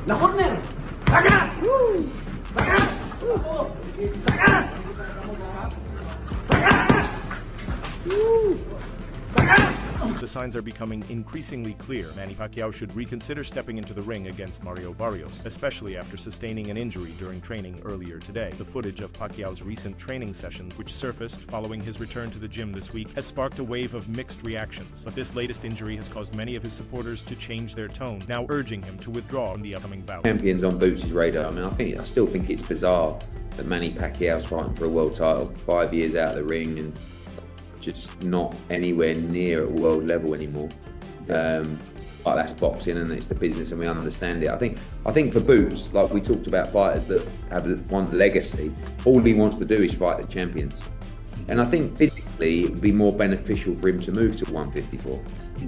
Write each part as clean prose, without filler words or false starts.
La corner. Back Woo! Back Woo! The signs are becoming increasingly clear. Manny Pacquiao should reconsider stepping into the ring against Mario Barrios, especially after sustaining an injury during training earlier today. The footage of Pacquiao's recent training sessions, which surfaced following his return to the gym this week, has sparked a wave of mixed reactions. But this latest injury has caused many of his supporters to change their tone, now urging him to withdraw from the upcoming bout. Champions on Bout's radar. I still think it's bizarre that Manny Pacquiao's fighting for a world title 5 years out of the ring and just not anywhere near at world level anymore. Like that's boxing and it's the business and we understand it. I think for Bout, like we talked about fighters that have won the legacy, all he wants to do is fight the champions. And I think physically it would be more beneficial for him to move to 154.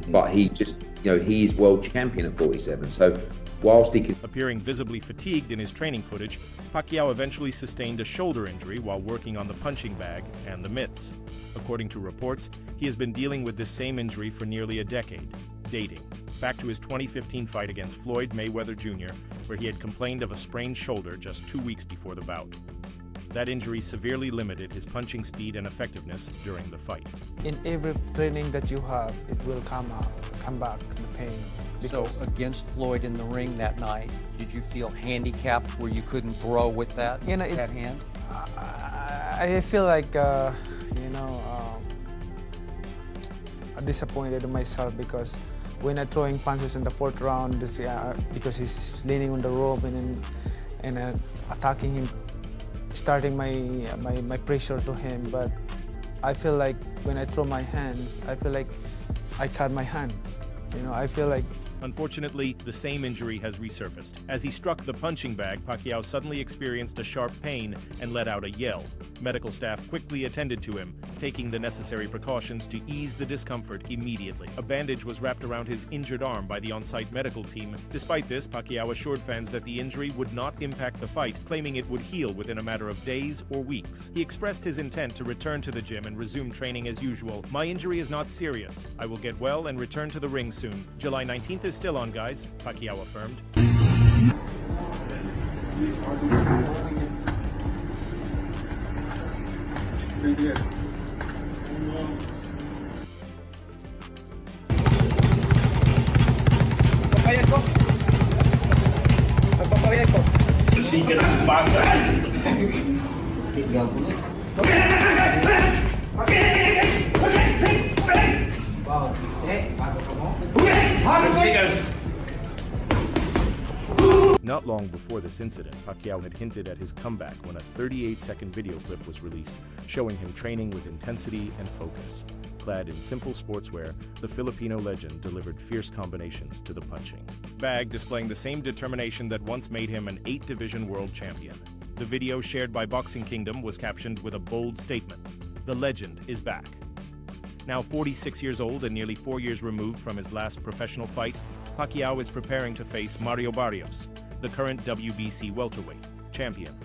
But he just, he's world champion at 47. So whilst he can... Appearing visibly fatigued in his training footage, Pacquiao eventually sustained a shoulder injury while working on the punching bag and the mitts. According to reports, he has been dealing with this same injury for nearly a decade, dating back to his 2015 fight against Floyd Mayweather Jr., where he had complained of a sprained shoulder just 2 weeks before the bout. That injury severely limited his punching speed and effectiveness during the fight. In every training that you have, it will come back, the pain. So against Floyd in the ring that night, did you feel handicapped where you couldn't throw with that, that hand? I feel like, disappointed in myself because when I'm throwing punches in the fourth round, because he's leaning on the rope and attacking him, starting my pressure to him. But I feel like when I throw my hands, I feel like I cut my hands. I feel like... Unfortunately, the same injury has resurfaced. As he struck the punching bag, Pacquiao suddenly experienced a sharp pain and let out a yell. Medical staff quickly attended to him, taking the necessary precautions to ease the discomfort immediately. A bandage was wrapped around his injured arm by the on-site medical team. Despite this, Pacquiao assured fans that the injury would not impact the fight, claiming it would heal within a matter of days or weeks. He expressed his intent to return to the gym and resume training as usual. "My injury is not serious. I will get well and return to the ring soon. July 19th is still on, guys," Pacquiao affirmed. Not long before this incident, Pacquiao had hinted at his comeback when a 38-second video clip was released, showing him training with intensity and focus. Clad in simple sportswear, the Filipino legend delivered fierce combinations to the punching bag, displaying the same determination that once made him an 8-division world champion. The video shared by Boxing Kingdom was captioned with a bold statement: "The legend is back." Now 46 years old and nearly 4 years removed from his last professional fight, Pacquiao is preparing to face Mario Barrios, the current WBC welterweight champion.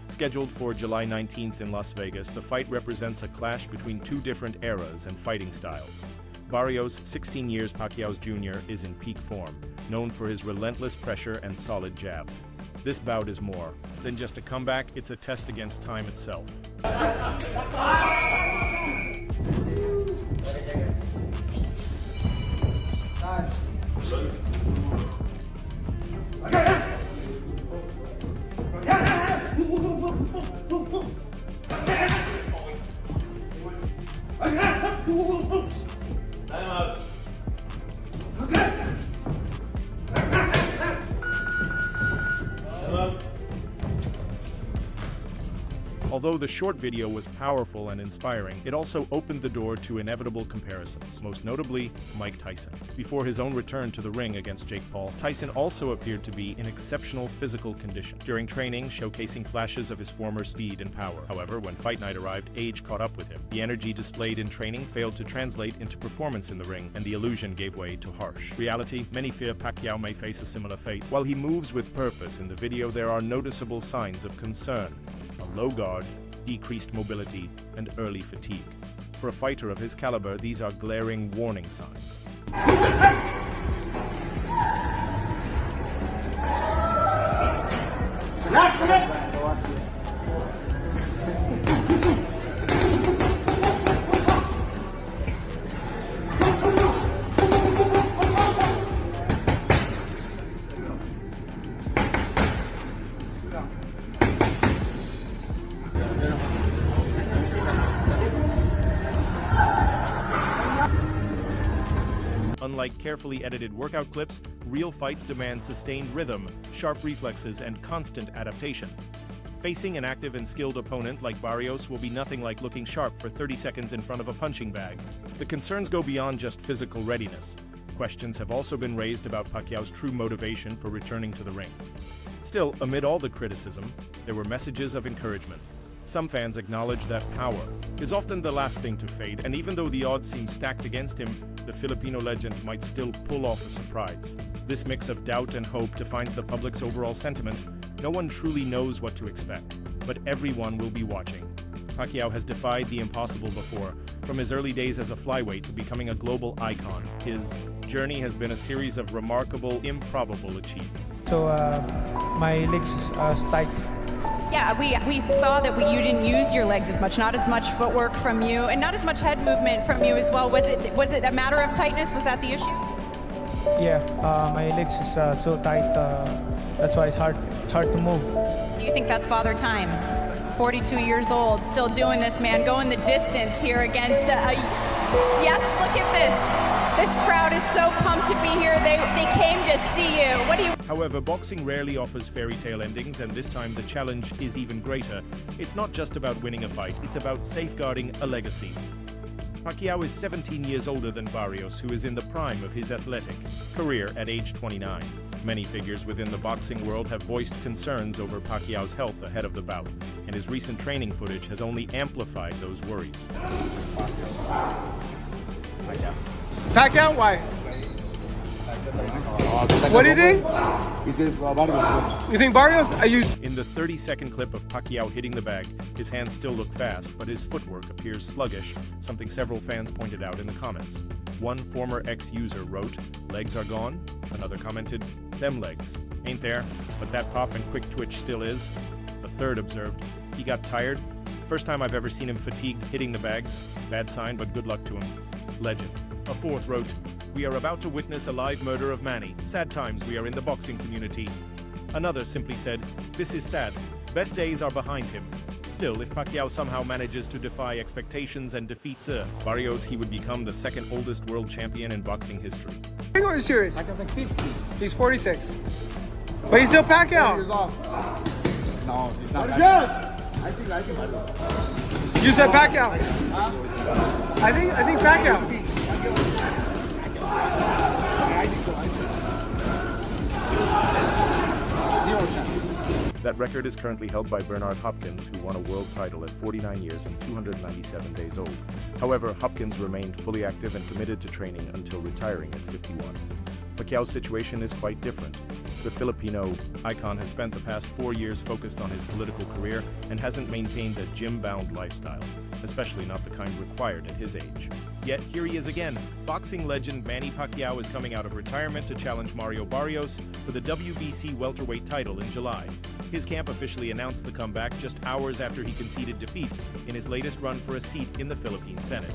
Scheduled for July 19th in Las Vegas, the fight represents a clash between two different eras and fighting styles. Barrios, 16 years Pacquiao's junior, is in peak form, known for his relentless pressure and solid jab. This bout is more than just a comeback, it's a test against time itself. Although the short video was powerful and inspiring, it also opened the door to inevitable comparisons, most notably Mike Tyson. Before his own return to the ring against Jake Paul, Tyson also appeared to be in exceptional physical condition, during training showcasing flashes of his former speed and power. However, when fight night arrived, age caught up with him. The energy displayed in training failed to translate into performance in the ring, and the illusion gave way to harsh reality. Many fear Pacquiao may face a similar fate. While he moves with purpose in the video, there are noticeable signs of concern: a low guard, decreased mobility, and early fatigue. For a fighter of his caliber, these are glaring warning signs. Last minute. Unlike carefully edited workout clips, real fights demand sustained rhythm, sharp reflexes, and constant adaptation. Facing an active and skilled opponent like Barrios will be nothing like looking sharp for 30 seconds in front of a punching bag. The concerns go beyond just physical readiness. Questions have also been raised about Pacquiao's true motivation for returning to the ring. Still, amid all the criticism, there were messages of encouragement. Some fans acknowledge that power is often the last thing to fade, and even though the odds seem stacked against him, the Filipino legend might still pull off a surprise. This mix of doubt and hope defines the public's overall sentiment. No one truly knows what to expect, but everyone will be watching. Pacquiao has defied the impossible before, from his early days as a flyweight to becoming a global icon. His journey has been a series of remarkable, improbable achievements. So my legs tight. Yeah, we saw that you didn't use your legs as much, not as much footwork from you, and not as much head movement from you as well. Was it a matter of tightness? Was that the issue? Yeah, my legs is so tight. That's why it's hard to move. Do you think that's father time? 42 years old, still doing this, man, going the distance here against yes, look at this. This crowd is so pumped to be here. They came to see you. What do you... However, boxing rarely offers fairy tale endings, and this time the challenge is even greater. It's not just about winning a fight, it's about safeguarding a legacy. Pacquiao is 17 years older than Barrios, who is in the prime of his athletic career at age 29. Many figures within the boxing world have voiced concerns over Pacquiao's health ahead of the bout, and his recent training footage has only amplified those worries. Pacquiao, why? What do you think? You think Barrios? In the 30-second clip of Pacquiao hitting the bag, his hands still look fast, but his footwork appears sluggish, something several fans pointed out in the comments. One former ex-user wrote, "Legs are gone." Another commented, "Them legs. Ain't there, but that pop and quick twitch still is." A third observed, "He got tired. First time I've ever seen him fatigued hitting the bags. Bad sign, but good luck to him. Legend." A fourth wrote, "We are about to witness a live murder of Manny. Sad times we are in the boxing community." Another simply said, "This is sad. Best days are behind him." Still, if Pacquiao somehow manages to defy expectations and defeat Barrios, he would become the second oldest world champion in boxing history. How old is serious? Pacquiao's like 50. He's 46. But he's still Pacquiao. Years off. No, he's not. I think I can. You said Pacquiao. I think Pacquiao. That record is currently held by Bernard Hopkins, who won a world title at 49 years and 297 days old. However, Hopkins remained fully active and committed to training until retiring at 51. Pacquiao's situation is quite different. The Filipino icon has spent the past 4 years focused on his political career and hasn't maintained a gym-bound lifestyle, especially not the kind required at his age. Yet here he is again. Boxing legend Manny Pacquiao is coming out of retirement to challenge Mario Barrios for the WBC welterweight title in July. His camp officially announced the comeback just hours after he conceded defeat in his latest run for a seat in the Philippine Senate.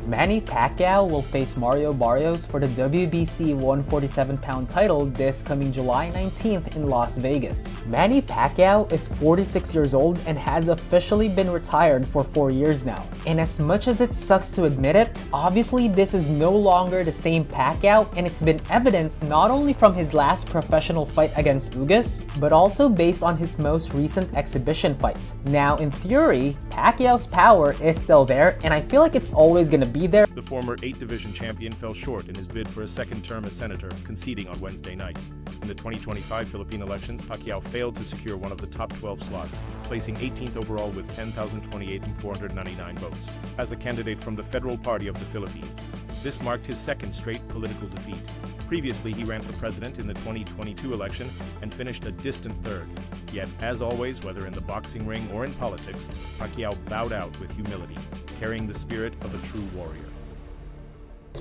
Manny Pacquiao will face Mario Barrios for the WBC 147-pound title this coming July 19th in Las Vegas. Manny Pacquiao is 46 years old and has officially been retired for 4 years now. And as much as it sucks to admit it, obviously this is no longer the same Pacquiao, and it's been evident not only from his last professional fight against Ugas, but also based on his most recent exhibition fight. Now, in theory, Pacquiao's power is still there, and I feel like it's always gonna be there. The former 8-division champion fell short in his bid for a second term as senator, conceding on Wednesday night. In the 2025 Philippine elections, Pacquiao failed to secure one of the top 12 slots, placing 18th overall with 10,028 and 499 votes, as a candidate from the Federal Party of the Philippines. This marked his second straight political defeat. Previously, he ran for president in the 2022 election and finished a distant third. Yet, as always, whether in the boxing ring or in politics, Pacquiao bowed out with humility, carrying the spirit of a true warrior.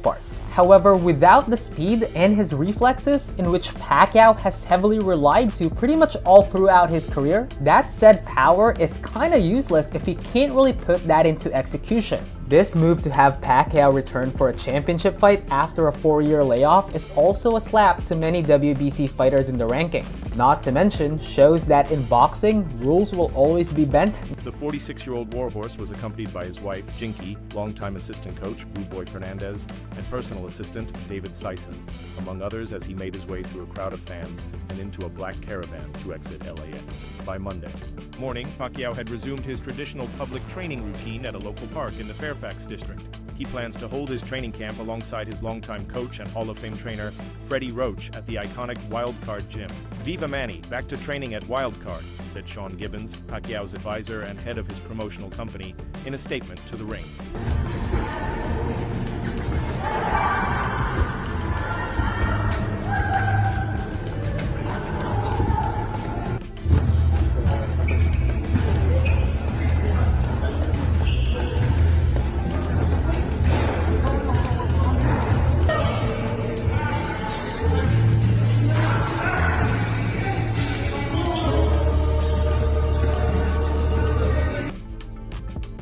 Part. However, without the speed and his reflexes, in which Pacquiao has heavily relied to pretty much all throughout his career, that said power is kinda useless if he can't really put that into execution. This move to have Pacquiao return for a championship fight after a 4-year layoff is also a slap to many WBC fighters in the rankings. Not to mention, shows that in boxing, rules will always be bent. The 46-year-old warhorse was accompanied by his wife, Jinky, longtime assistant coach, Blue Boy Fernandez, and personal assistant, David Sison, among others, as he made his way through a crowd of fans and into a black caravan to exit LAX. By Monday morning, Pacquiao had resumed his traditional public training routine at a local park in the Fairfax district. He plans to hold his training camp alongside his longtime coach and Hall of Fame trainer, Freddie Roach, at the iconic Wildcard Gym. "Viva Manny, back to training at Wildcard," said Sean Gibbons, Pacquiao's advisor and head of his promotional company, in a statement to The Ring.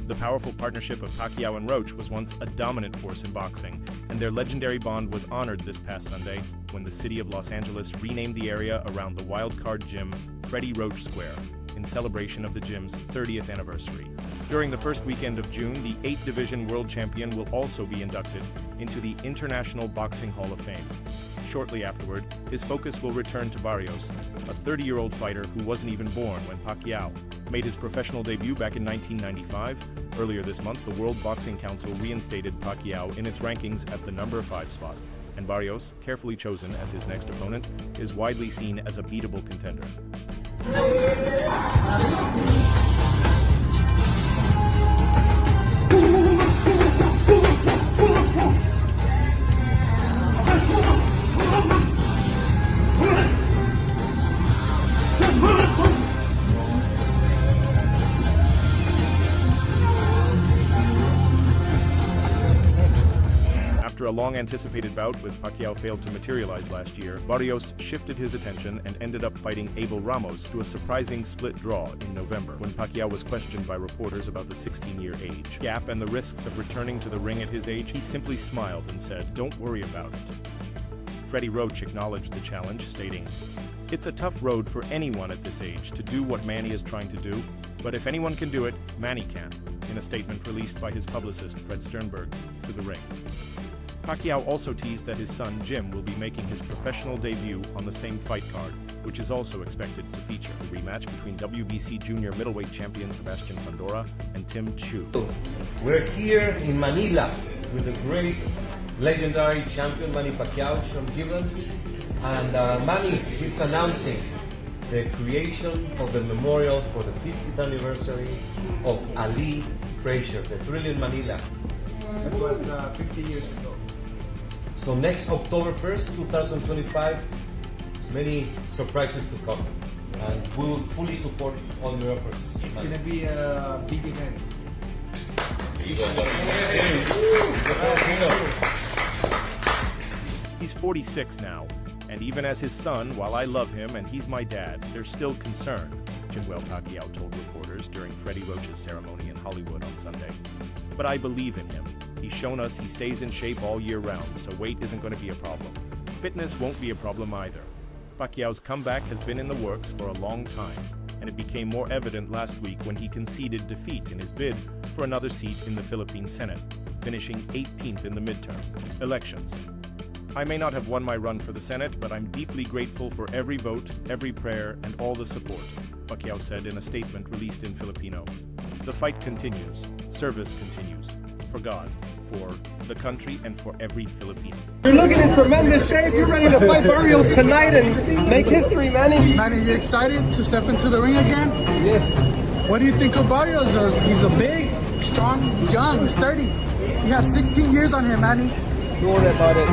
The powerful partnership of Pacquiao and Roach was once a dominant force in boxing, and their legendary bond was honored this past Sunday when the city of Los Angeles renamed the area around the Wildcard Gym Freddie Roach Square in celebration of the gym's 30th anniversary. During the first weekend of June, the 8-division world champion will also be inducted into the International Boxing Hall of Fame. Shortly afterward, his focus will return to Barrios, a 30-year-old fighter who wasn't even born when Pacquiao made his professional debut back in 1995. Earlier this month, the World Boxing Council reinstated Pacquiao in its rankings at the number 5 spot, and Barrios, carefully chosen as his next opponent, is widely seen as a beatable contender. After a long-anticipated bout with Pacquiao failed to materialize last year, Barrios shifted his attention and ended up fighting Abel Ramos to a surprising split draw in November, when Pacquiao was questioned by reporters about the 16-year age gap and the risks of returning to the ring at his age. He simply smiled and said, "Don't worry about it." Freddie Roach acknowledged the challenge, stating, "It's a tough road for anyone at this age to do what Manny is trying to do, but if anyone can do it, Manny can," in a statement released by his publicist, Fred Sternberg, to The Ring. Pacquiao also teased that his son, Jim, will be making his professional debut on the same fight card, which is also expected to feature a rematch between WBC junior middleweight champion Sebastian Fundora and Tim Chu. We're here in Manila with the great legendary champion Manny Pacquiao, Sean Gibbons, and Manny is announcing the creation of the memorial for the 50th anniversary of Ali Frazier, the Thrill in Manila. That was 50 years ago. So next October 1st, 2025, many surprises to come. And we will fully support all your efforts. It's going to be a big event. He's 46 now, and even as his son, while I love him and he's my dad, there's still concern, Manuel Pacquiao told reporters during Freddie Roach's ceremony in Hollywood on Sunday. "But I believe in him. He's shown us he stays in shape all year round, so weight isn't going to be a problem. Fitness won't be a problem either. Pacquiao's comeback has been in the works for a long time, and it became more evident last week when he conceded defeat in his bid for another seat in the Philippine Senate, finishing 18th in the midterm elections. I may not have won my run for the Senate, but I'm deeply grateful for every vote, every prayer, and all the support," Pacquiao said in a statement released in Filipino. "The fight continues. Service continues. For God, for the country, and for every Filipino." You're looking in tremendous shape. You're ready to fight Barrios tonight and make history, Manny. Manny, you excited to step into the ring again? Yes. What do you think of Barrios? He's a big, strong, he's young, he's 30. You have 16 years on him, Manny. Don't worry about it.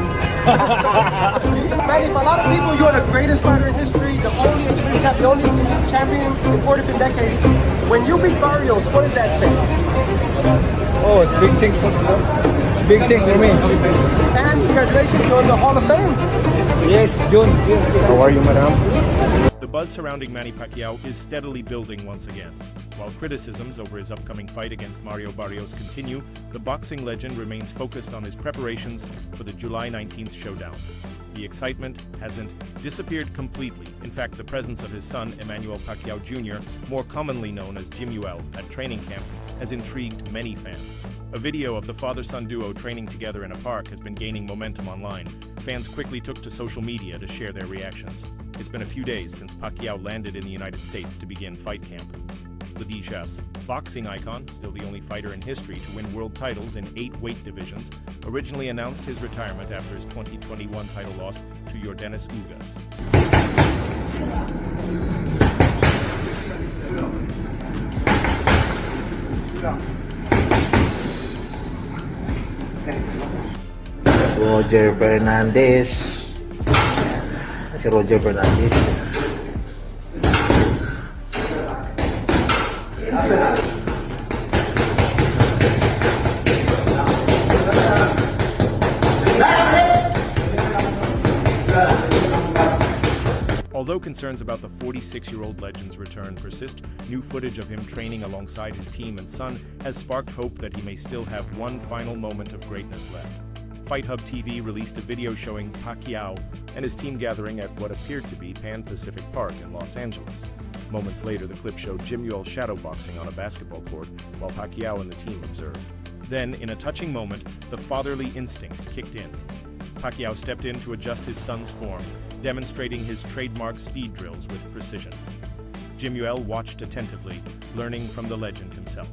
Manny, for a lot of people, you're the greatest fighter in history, the only champion in 4 different decades. When you beat Barrios, what does that say? Oh, it's a big thing for the big thing for me. And congratulations, you're in the Hall of Fame. Yes, June. How are you, madam? The buzz surrounding Manny Pacquiao is steadily building once again. While criticisms over his upcoming fight against Mario Barrios continue, the boxing legend remains focused on his preparations for the July 19th showdown. The excitement hasn't disappeared completely. In fact, the presence of his son, Emmanuel Pacquiao Jr., more commonly known as Jimuel, at training camp has intrigued many fans. A video of the father-son duo training together in a park has been gaining momentum online. Fans quickly took to social media to share their reactions. It's been a few days since Pacquiao landed in the United States to begin fight camp. Ladishas, boxing icon, still the only fighter in history to win world titles in 8 weight divisions, originally announced his retirement after his 2021 title loss to Yordenis Ugas. Roger Fernandez. Si Roger Fernandez. Although concerns about the 46-year-old legend's return persist, new footage of him training alongside his team and son has sparked hope that he may still have one final moment of greatness left. Fight Hub TV released a video showing Pacquiao and his team gathering at what appeared to be Pan Pacific Park in Los Angeles. Moments later, the clip showed Jimuel shadowboxing on a basketball court while Pacquiao and the team observed. Then, in a touching moment, the fatherly instinct kicked in. Pacquiao stepped in to adjust his son's form, demonstrating his trademark speed drills with precision. Jimuel watched attentively, learning from the legend himself.